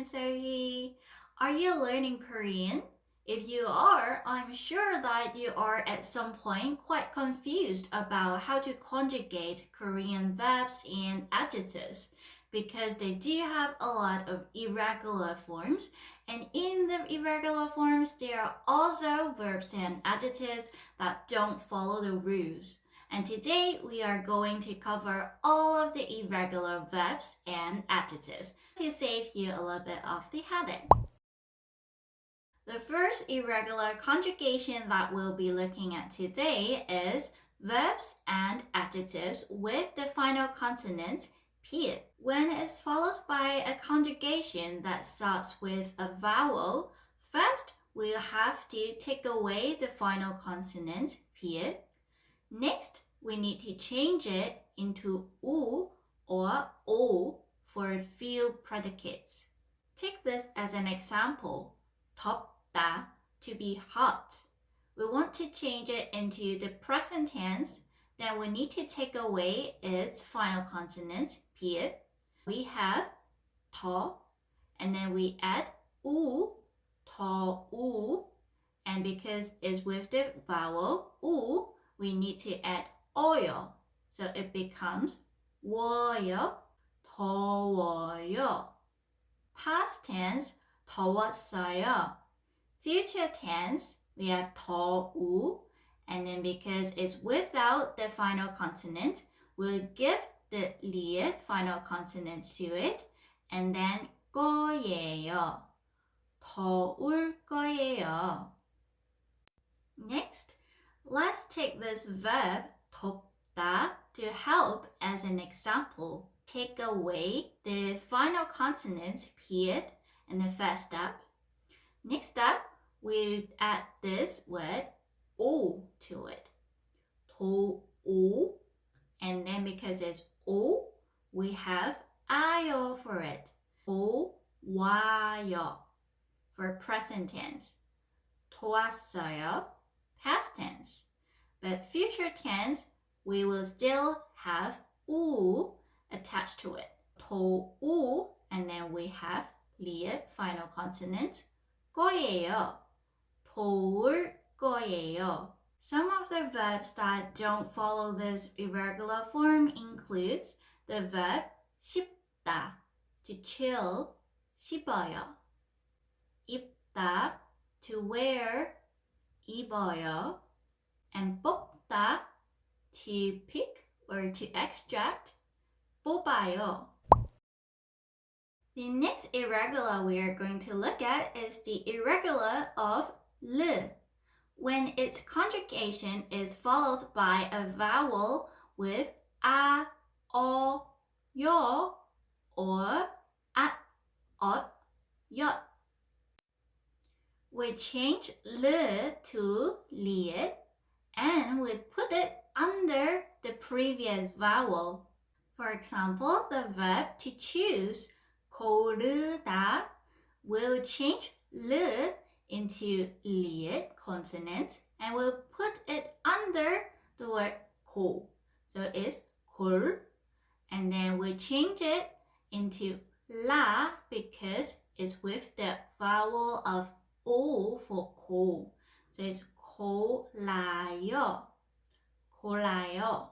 I'm Sohee. Are you learning Korean? If you are, I'm sure that you are at some point quite confused about how to conjugate Korean verbs and adjectives because they do have a lot of irregular forms, and in the irregular forms there are also verbs and adjectives that don't follow the rules. And today we are going to cover all of the irregular verbs and adjectives to save you a little bit of the headache. The first irregular conjugation that we'll be looking at today is verbs and adjectives with the final consonant p. When it's followed by a conjugation that starts with a vowel, first we'll have to take away the final consonant p. Next, we need to change it into u or o for a few predicates. Take this as an example. 덥다, to be hot. We want to change it into the present tense. Then we need to take away its final consonant, p. We have 더, and then we add u, 더우, and because it's with the vowel u, we need to add oil. So it becomes 워요, 더워요. Past tense, 더웠어요. Future tense, we have 더우, and then because it's without the final consonant, we'll give the liet final consonant to it, and then 거예요. 더울 거예요. Next, let's take this verb 덥다 to help as an example. Take away the final consonant p in the first step. Next step, we add this word o to it. 더오, and then because it's o, we have 아요 for it. 더와요 for present tense. 더왔어요, past tense. But future tense, we will still have u attached to it. 더우, and then we have liet final consonant. 거예요. 더울 거예요. Some of the verbs that don't follow this irregular form includes the verb 씹다, to chill, 씹어요. 입다, to wear, 입어요. And 뽑다, to pick or to extract, 뽑아요. The next irregular we are going to look at is the irregular of l, when its conjugation is followed by a vowel with a, o, yo, or at, ot, yot. We change l to liet and we put it under the previous vowel. For example, the verb to choose, 고르다, will change l into liet consonant and we'll put it under the word 고. So it's 골, and then we change it into la because it's with the vowel of o for 고. So it's 골라요, 골라요.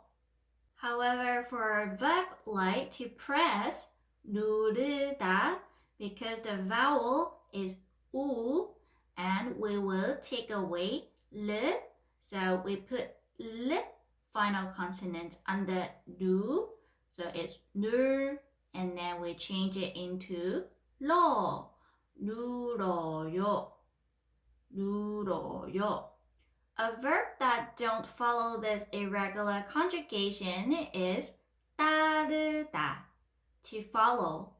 However, for a verb like to press, 누르다, because the vowel is u, and we will take away l, so we put l final consonant under nu, so it's nur, and then we change it into 러, 누러요, 누러요. A verb that don't follow this irregular conjugation is 따르다, to follow.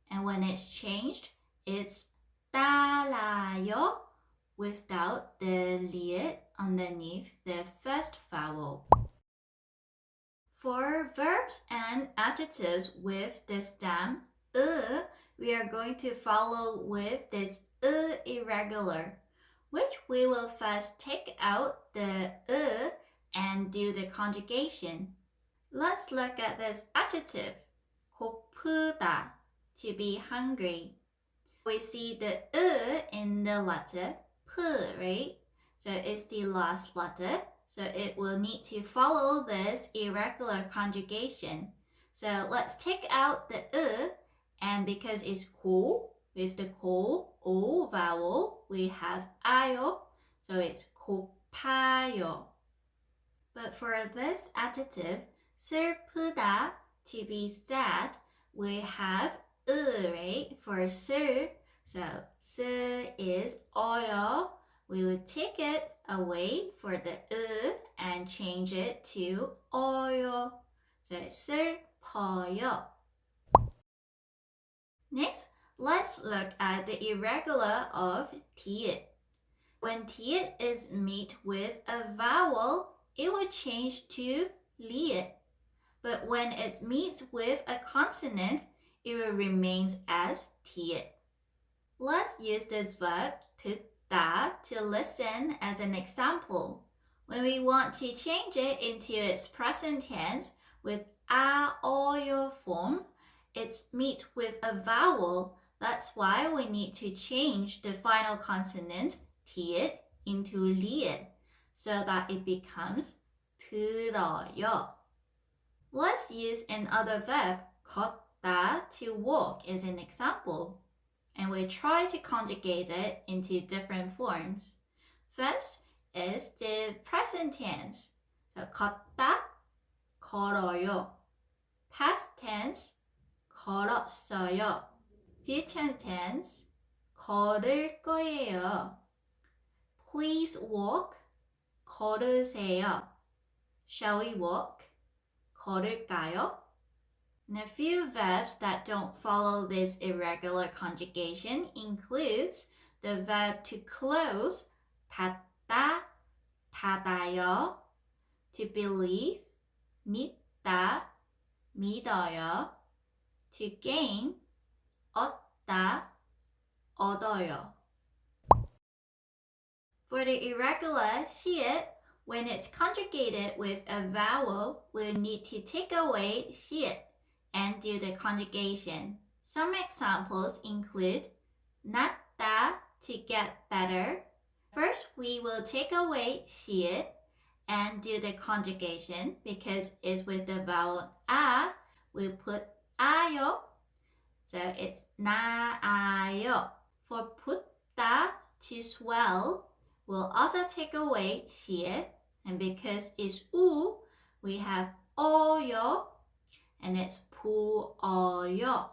And when it's changed, it's 따라요 without the liet underneath the first vowel. For verbs and adjectives with the stem we are going to follow with this irregular, which we will first take out the and do the conjugation. Let's look at this adjective, 고프다, to be hungry. We see the in the letter P, right? So it's the last letter. So it will need to follow this irregular conjugation. So let's take out the and because it's ko, with the ko, o vowel, we have ayo. So it's 고파요. But for this adjective, 슬프다, to be sad, we have right, for 슬. So 슬 is 어요. We would take it away for the and change it to 어요. So it's 슬퍼요. Next, let's look at the irregular of tiet. When tiet is met with a vowel, it will change to liet. But when it meets with a consonant, it will remain as tiet. Let's use this verb 듣다 to listen as an example. When we want to change it into its present tense with 아어요 form, it's met with a vowel. That's why we need to change the final consonant tiet into liet so that it becomes 들어요. Let's use another verb, 걷다, to walk as an example. And we try to conjugate it into different forms. First is the present tense. So 걷다, 걸어요. Past tense, 걸었어요. Future tense, 걸을 거예요. Please walk, 걸으세요. Shall we walk? 걸을까요? And a few verbs that don't follow this irregular conjugation includes the verb to close, 닫다, 닫아요, to believe, 믿다, 믿어요, to gain, 얻다, 얻어요. For the irregular 시읒, when it's conjugated with a vowel, we'll need to take away 시읒 and do the conjugation. Some examples include 낫다, to get better. First, we will take away 시읒 and do the conjugation because it's with the vowel a. We put 아요, so it's 나아요. For 붓다, to swell, we'll also take away 시읒, and because it's 우, we have 어요, and it's 부어요.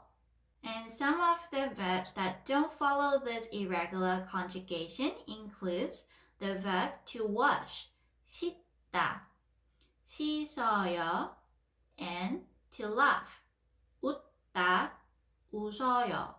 And some of the verbs that don't follow this irregular conjugation includes the verb to wash, 씻다, 씻어요, and to laugh, 웃다, 웃어요.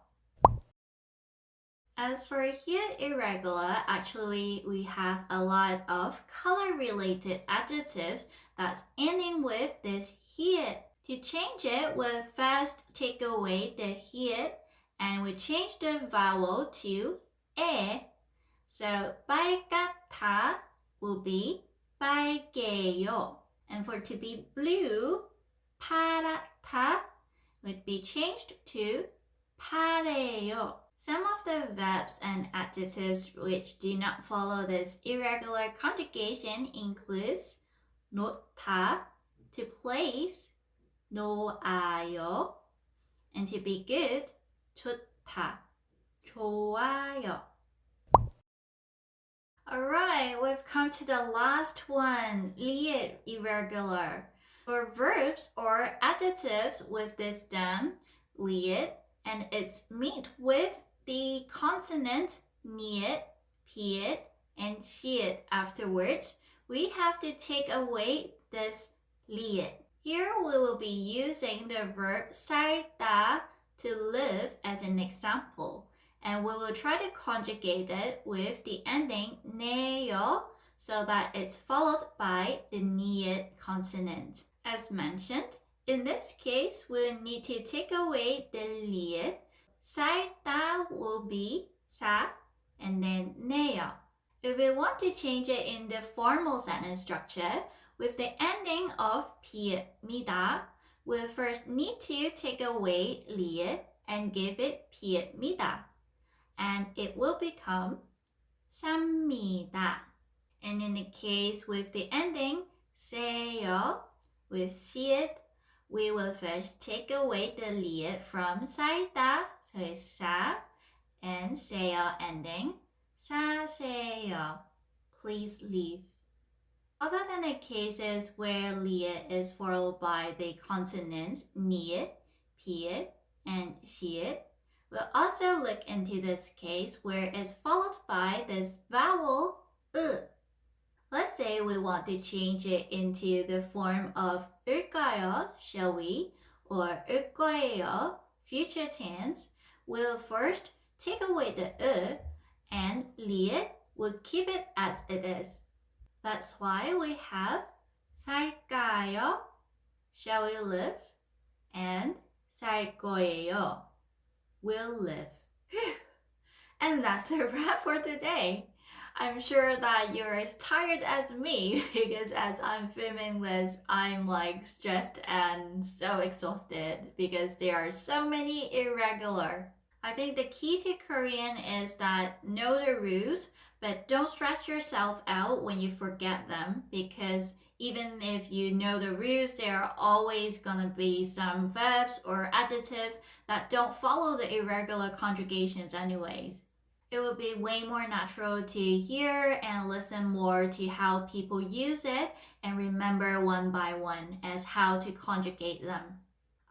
As for here irregular, actually we have a lot of color-related adjectives that's ending with this here. To change it, we'll first take away the here and we change the vowel to e. So 빨갛다 will be 빨개요. And for to be blue, 파랗다 would be changed to 파래요. Some of the verbs and adjectives which do not follow this irregular conjugation includes 놓다, to place, 놓아요, and to be good, 좋다, 좋아요. Alright, we've come to the last one, liet irregular. For verbs or adjectives with this stem, liet, and it's met with the consonant niet, piet, and siet afterwards, we have to take away this liet. Here we will be using the verb 살다, to live, as an example. And we will try to conjugate it with the ending ne요, so that it's followed by the niet consonant. As mentioned, in this case, we'll need to take away the liet. 살다 will be 사, and then ne요. If we want to change it in the formal sentence structure, with the ending of piet미다, we'll first need to take away liet and give it piet미다. and it will become 삽니다. And in the case with the ending 세요, with 시읒, we will first take away the liet from 살다, so it's 사, and 세요 ending, 사세요, please leave. Other than the cases where liet is followed by the consonants niet, piet, and 시읒, we'll also look into this case where it's followed by this vowel Let's say we want to change it into the form of 을까요, shall we, or 을거예요, future tense. We'll first take away the and liet will keep it as it is. That's why we have 살까요, shall we live, and 살 거예요, will live. And that's a wrap for today. I'm sure that you're as tired as me because as I'm filming this, I'm like stressed and so exhausted because there are so many irregular. I think the key to Korean is that know the rules, but don't stress yourself out when you forget them because even if you know the rules, there are always gonna be some verbs or adjectives that don't follow the irregular conjugations anyways. It would be way more natural to hear and listen more to how people use it and remember one by one as how to conjugate them.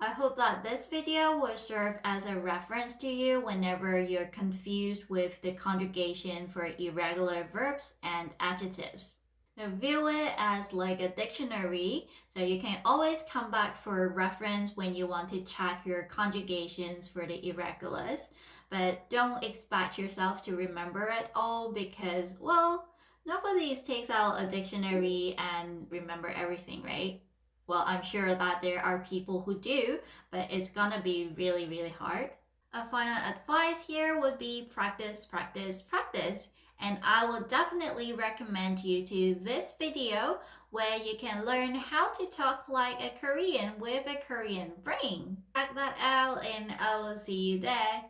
I hope that this video will serve as a reference to you whenever you're confused with the conjugation for irregular verbs and adjectives. Now view it as like a dictionary, so you can always come back for reference when you want to check your conjugations for the irregulars. But don't expect yourself to remember it all because, well, nobody takes out a dictionary and remember everything, right? Well, I'm sure that there are people who do, but it's gonna be really, really hard. A final advice here would be practice, practice, practice. And I will definitely recommend you to this video where you can learn how to talk like a Korean with a Korean brain. Check that out and I will see you there.